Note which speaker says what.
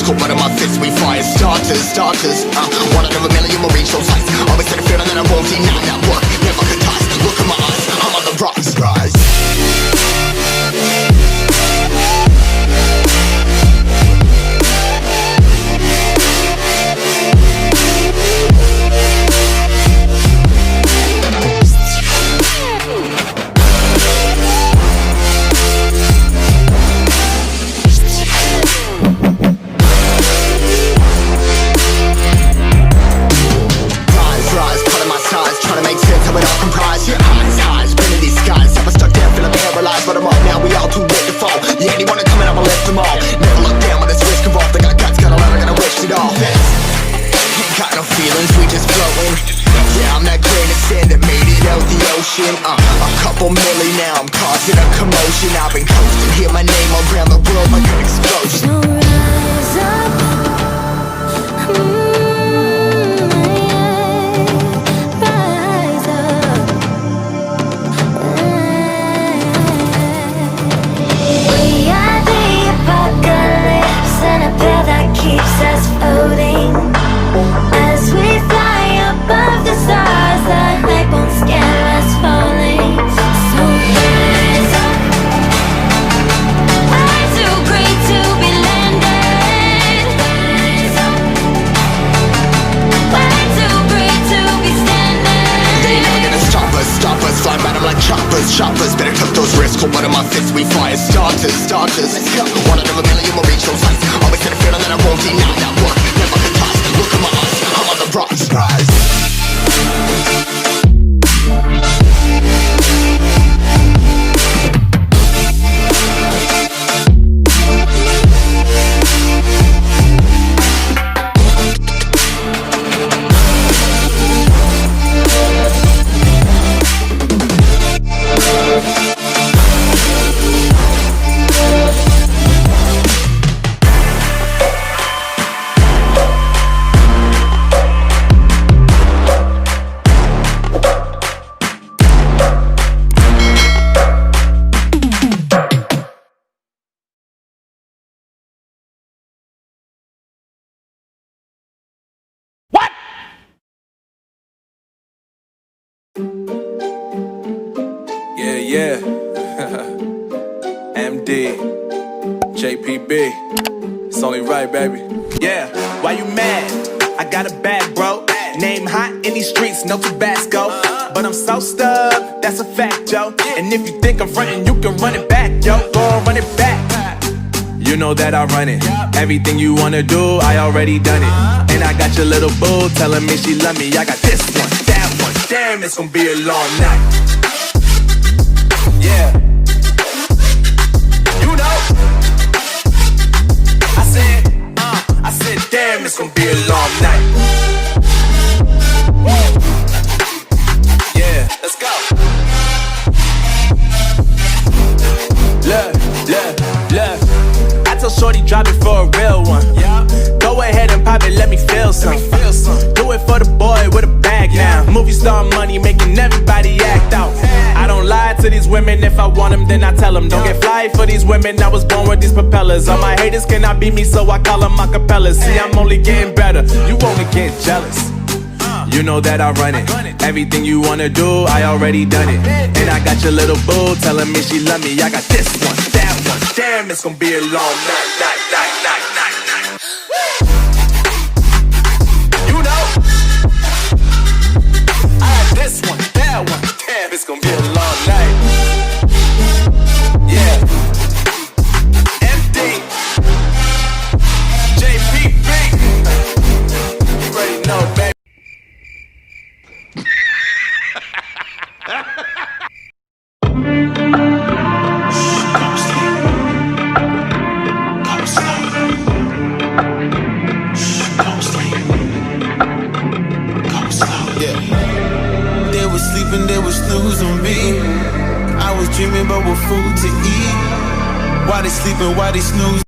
Speaker 1: risk, but in my fists we fire starters. One out of a million will reach those heights. Always had a feeling that I won't deny that work. Never could toss. Look in my eyes, I'm on the rise. A couple million now, I'm causing a commotion. I've been coasting, hear my name around the world like an explosion.
Speaker 2: So rise up, rise up. We are the apocalypse, and a pill that keeps us floating. As we fly above the stars, the light won't scare us falling. So rise up. I'm too great to be landed. Rise up. Way too great to be standing.
Speaker 1: They ain't never gonna stop us, fly by them like choppers. Better tuck those risks, cold blood in my fists, we fire starters. Let's go. One out of a million will reach those heights. Always had a feeling that I won't deny that work. Never could toss. Look in my eyes, I'm on the rise.
Speaker 3: Yeah. MD, JPB, it's only right, baby.
Speaker 4: Yeah, why you mad? I got a bag, bro. Name hot in these streets, no Tabasco. But I'm so stubbed, that's a fact, yo. And if you think I'm frontin', you can run it back, yo. Go on, run it back.
Speaker 3: You know that I run it. Everything you wanna do, I already done it. And I got your little boo telling me she love me. I got this one, that one. Damn, it's gonna be a long night. Yeah. You know. I said, damn, it's gonna be a long night. Yeah, let's go. Look. I told Shorty drop it for a real one. Go ahead and pop it, let me feel some. Do it for the boy with a bag now. Movie star money making everybody act out. I don't lie to these women, if I want them then I tell them. Don't get fly for these women, I was born with these propellers. All my haters cannot beat me, so I call them acapellas. See, I'm only getting better, you only get jealous. You know that I run it. Everything you wanna do, I already done it. And I got your little boo telling me she love me. I got this one, that one. Damn, it's gonna be a long night. You know, I got this one, that one. Damn, it's gonna be a long night. Yeah. MD, JPB. You already know, baby.
Speaker 5: They was snoozing me. I was dreaming about what food to eat. Why they sleeping, why they snooze?